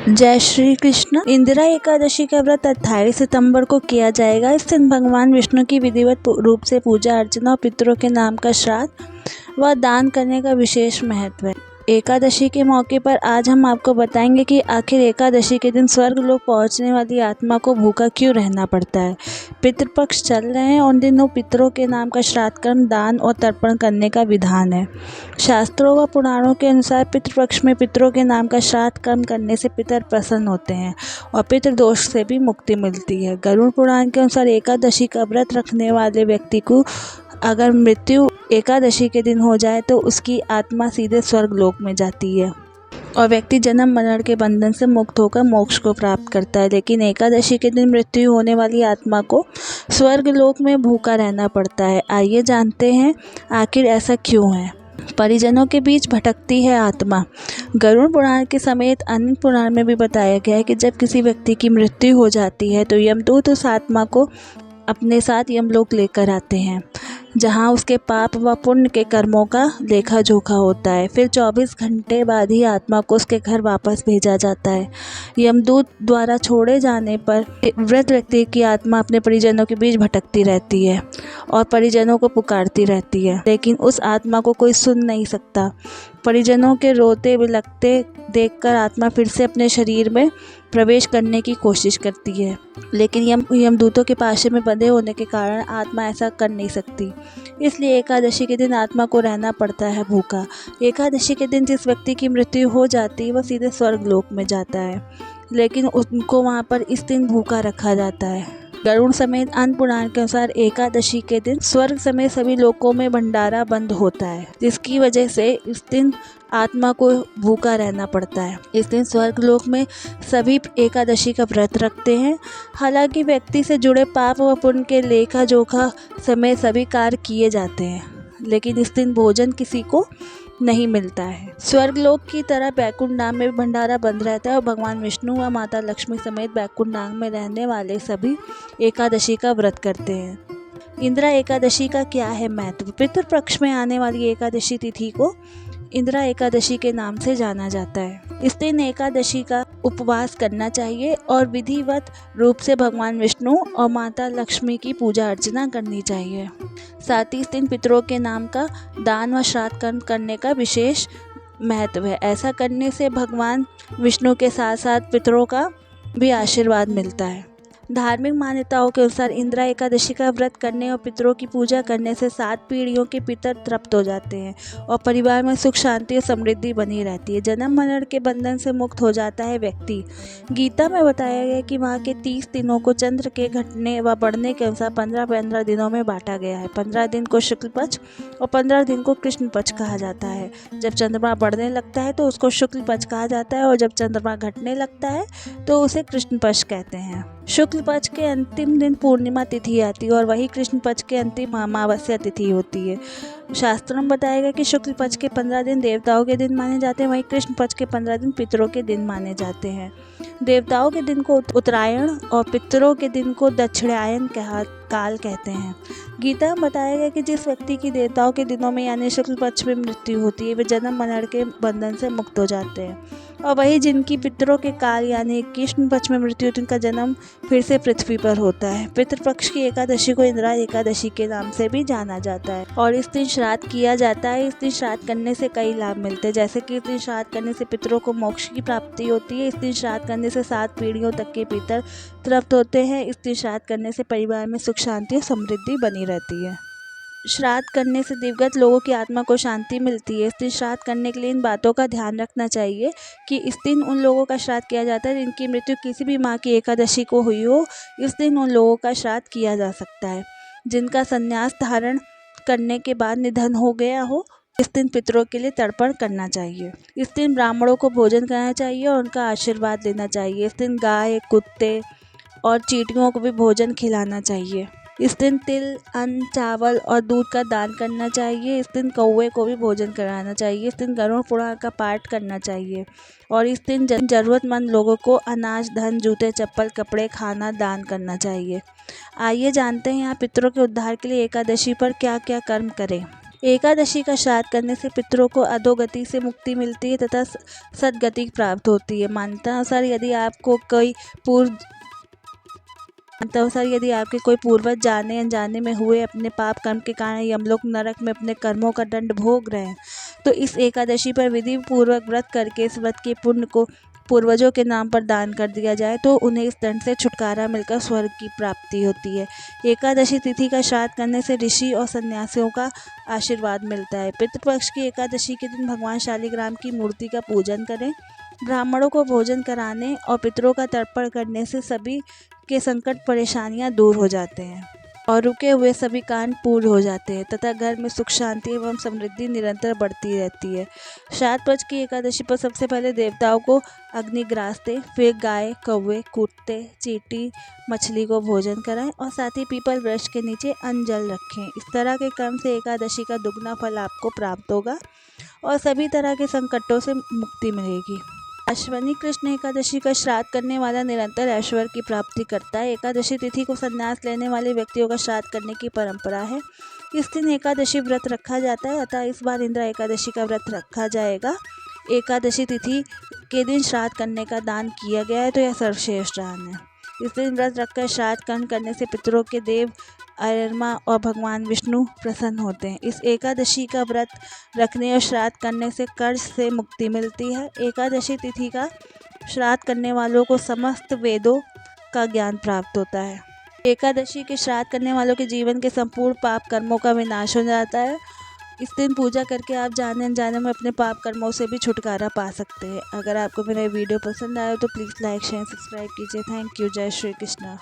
जय श्री कृष्ण। इंदिरा एकादशी का व्रत 28 सितंबर को किया जाएगा। इस दिन भगवान विष्णु की विधिवत रूप से पूजा अर्चना और पितरों के नाम का श्राद्ध व दान करने का विशेष महत्व है। एकादशी के मौके पर आज हम आपको बताएंगे कि आखिर एकादशी के दिन स्वर्ग लोक पहुंचने वाली आत्मा को भूखा क्यों रहना पड़ता है। पितृपक्ष चल रहे हैं, उन दिनों पितरों के नाम का श्राद्ध कर्म, दान और तर्पण करने का विधान है। शास्त्रों व पुराणों के अनुसार पितृपक्ष में पितरों के नाम का श्राद्ध कर्म करने से पितर प्रसन्न होते हैं और पितृदोष से भी मुक्ति मिलती है। गरुड़ पुराण के अनुसार एकादशी का व्रत रखने वाले व्यक्ति को अगर मृत्यु एकादशी के दिन हो जाए तो उसकी आत्मा सीधे स्वर्ग लोक में जाती है और व्यक्ति जन्म मरण के बंधन से मुक्त होकर मोक्ष को प्राप्त करता है। लेकिन एकादशी के दिन मृत्यु होने वाली आत्मा को स्वर्ग लोक में भूखा रहना पड़ता है। आइए जानते हैं आखिर ऐसा क्यों है। परिजनों के बीच भटकती है आत्मा। गरुड़ पुराण के समेत अन्य पुराण में भी बताया गया है कि जब किसी व्यक्ति की मृत्यु हो जाती है तो यमदूत उस आत्मा को अपने साथ यमलोक लेकर आते हैं, जहां उसके पाप व पुण्य के कर्मों का लेखा जोखा होता है। फिर 24 घंटे बाद ही आत्मा को उसके घर वापस भेजा जाता है। यमदूत द्वारा छोड़े जाने पर वृद्ध व्यक्ति की आत्मा अपने परिजनों के बीच भटकती रहती है और परिजनों को पुकारती रहती है, लेकिन उस आत्मा को कोई सुन नहीं सकता। परिजनों के रोते बिलखते देखकर आत्मा फिर से अपने शरीर में प्रवेश करने की कोशिश करती है, लेकिन यमदूतों के पाशे में बंधे होने के कारण आत्मा ऐसा कर नहीं सकती। इसलिए एकादशी के दिन आत्मा को रहना पड़ता है भूखा। एकादशी के दिन जिस व्यक्ति की मृत्यु हो जाती है वह सीधे स्वर्ग लोक में जाता है, लेकिन उनको वहाँ पर इस दिन भूखा रखा जाता है। गरुड़ समेत अन्य पुराण के अनुसार एकादशी के दिन स्वर्ग समेत सभी लोकों में भंडारा बंद होता है, जिसकी वजह से इस दिन आत्मा को भूखा रहना पड़ता है। इस दिन स्वर्ग लोक में सभी एकादशी का व्रत रखते हैं। हालांकि व्यक्ति से जुड़े पाप व पुण्य के लेखा जोखा समेत सभी कार्य किए जाते हैं, लेकिन इस दिन भोजन किसी को नहीं मिलता है। स्वर्ग लोक की तरह बैकुंठ धाम में भी भंडारा बंद रहता है और भगवान विष्णु व माता लक्ष्मी समेत बैकुंठ धाम में रहने वाले सभी एकादशी का व्रत करते हैं। इंदिरा एकादशी का क्या है महत्व। पितृपक्ष में आने वाली एकादशी तिथि को इंदिरा एकादशी के नाम से जाना जाता है। इस दिन एकादशी का उपवास करना चाहिए और विधिवत रूप से भगवान विष्णु और माता लक्ष्मी की पूजा अर्चना करनी चाहिए। साथ ही इस दिन पितरों के नाम का दान व श्राद्ध कर्म करने का विशेष महत्व है। ऐसा करने से भगवान विष्णु के साथ साथ पितरों का भी आशीर्वाद मिलता है। धार्मिक मान्यताओं के अनुसार इंदिरा एकादशी का व्रत करने और पितरों की पूजा करने से 7 पीढ़ियों के पितर तृप्त हो जाते हैं और परिवार में सुख शांति और समृद्धि बनी रहती है। जन्म मरण के बंधन से मुक्त हो जाता है व्यक्ति। गीता में बताया गया कि वहाँ के 30 दिनों को चंद्र के घटने व बढ़ने के अनुसार 15 दिनों में बांटा गया है। 15 दिन को शुक्ल पक्ष और 15 दिन को कृष्ण पक्ष कहा जाता है। जब चंद्रमा बढ़ने लगता है तो उसको शुक्ल पक्ष कहा जाता है और जब चंद्रमा घटने लगता है तो उसे कृष्ण पक्ष कहते हैं। शुक्ल पक्ष के अंतिम दिन पूर्णिमा तिथि आती है और वही कृष्ण पक्ष के अंतिम अमावस्या तिथि होती है। शास्त्रों में बताया गया कि शुक्ल पक्ष के 15 दिन देवताओं के दिन माने जाते हैं, वहीं कृष्ण पक्ष के 15 दिन पितरों के दिन माने जाते हैं। देवताओं के दिन को उत्तरायण और पितरों के दिन को दक्षिणायन काल कहते हैं। गीता में बताया गया कि जिस व्यक्ति की देवताओं के दिनों में यानी शुक्ल पक्ष में मृत्यु होती है वे जन्म मरण के बंधन से मुक्त हो जाते हैं, और वही जिनकी पितरों के काल यानी कृष्ण पक्ष में मृत्यु होती है उनका जन्म फिर से पृथ्वी पर होता है। पितृपक्ष की एकादशी को इंदिरा एकादशी के नाम से भी जाना जाता है और इस दिन श्राद्ध किया जाता है। इस दिन श्राद्ध करने से कई लाभ मिलते हैं, जैसे कि इस दिन श्राद्ध करने से पितरों को मोक्ष की प्राप्ति होती है। इस दिन श्राद्ध करने से 7 पीढ़ियों तक के पितर तृप्त होते हैं। इस दिन श्राद्ध करने से परिवार में सुख शांति और समृद्धि बनी रहती है। श्राद्ध करने से दिवंगत लोगों की आत्मा को शांति मिलती है। इस दिन श्राद्ध करने के लिए इन बातों का ध्यान रखना चाहिए कि इस दिन उन लोगों का श्राद्ध किया जाता है जिनकी मृत्यु किसी भी माह की एकादशी को हुई हो। इस दिन उन लोगों का श्राद्ध किया जा सकता है जिनका संन्यास धारण करने के बाद निधन हो गया हो। इस दिन पितरों के लिए तर्पण करना चाहिए। इस दिन ब्राह्मणों को भोजन करना चाहिए और उनका आशीर्वाद लेना चाहिए। इस दिन गाय, कुत्ते और चींटियों को भी भोजन खिलाना चाहिए। इस दिन तिल, अन्न, चावल और दूध का दान करना चाहिए। इस दिन कौवे को भी भोजन कराना चाहिए। इस दिन गरुड़ पुराण का पाठ करना चाहिए और इस दिन जरूरतमंद लोगों को अनाज, धन, जूते, चप्पल, कपड़े, खाना दान करना चाहिए। आइए जानते हैं यहाँ पितरों के उद्धार के लिए एकादशी पर क्या क्या कर्म करें। एकादशी का श्राद्ध करने से पितरों को अधोगति से मुक्ति मिलती है तथा सद्गति प्राप्त होती है। मान्यता अनुसार यदि आपके कोई पूर्वज जाने अनजाने में हुए अपने पाप कर्म के कारण यमलोक नरक में अपने कर्मों का दंड भोग रहे हैं, तो इस एकादशी पर विधि पूर्वक व्रत करके इस व्रत के पुण्य को पूर्वजों के नाम पर दान कर दिया जाए तो उन्हें इस दंड से छुटकारा मिलकर स्वर्ग की प्राप्ति होती है। एकादशी तिथि का श्राद्ध करने से ऋषि और सन्यासियों का आशीर्वाद मिलता है। पितृपक्ष की एकादशी के दिन भगवान शालिग्राम की मूर्ति का पूजन करें। ब्राह्मणों को भोजन कराने और पितरों का तर्पण करने से सभी के संकट परेशानियां दूर हो जाते हैं और रुके हुए सभी कार्य पूर्ण हो जाते हैं तथा घर में सुख शांति एवं समृद्धि निरंतर बढ़ती रहती है। श्राद्ध पक्ष की एकादशी पर सबसे पहले देवताओं को अग्निग्रास दें, फिर गाय, कौवे, कुत्ते, चींटी, मछली को भोजन कराएं और साथ ही पीपल वृक्ष के नीचे अन्न जल रखें। इस तरह के कर्म से एकादशी का दुगना फल आपको प्राप्त होगा और सभी तरह के संकटों से मुक्ति मिलेगी। अश्विनी कृष्ण एकादशी का श्राद्ध करने वाला निरंतर ऐश्वर्य की प्राप्ति करता है। एकादशी तिथि को संन्यास लेने वाले व्यक्तियों का श्राद्ध करने की परंपरा है। इस दिन एकादशी व्रत रखा जाता है, अतः इस बार इंदिरा एकादशी का व्रत रखा जाएगा। एकादशी तिथि के दिन श्राद्ध करने का दान किया गया है तो यह सर्वश्रेष्ठ दान है। इस दिन व्रत रखकर श्राद्ध कर्म करने से पितरों के देव अरमा और भगवान विष्णु प्रसन्न होते हैं। इस एकादशी का व्रत रखने और श्राद्ध करने से कर्ज से मुक्ति मिलती है। एकादशी तिथि का श्राद्ध करने वालों को समस्त वेदों का ज्ञान प्राप्त होता है। एकादशी के श्राद्ध करने वालों के जीवन के संपूर्ण पाप कर्मों का विनाश हो जाता है। इस दिन पूजा करके आप जाने अनजाने में अपने पाप कर्मों से भी छुटकारा पा सकते हैं। अगर आपको मेरा वीडियो पसंद आया तो प्लीज़ लाइक शेयर सब्सक्राइब कीजिए। Thank you. जय श्री कृष्ण।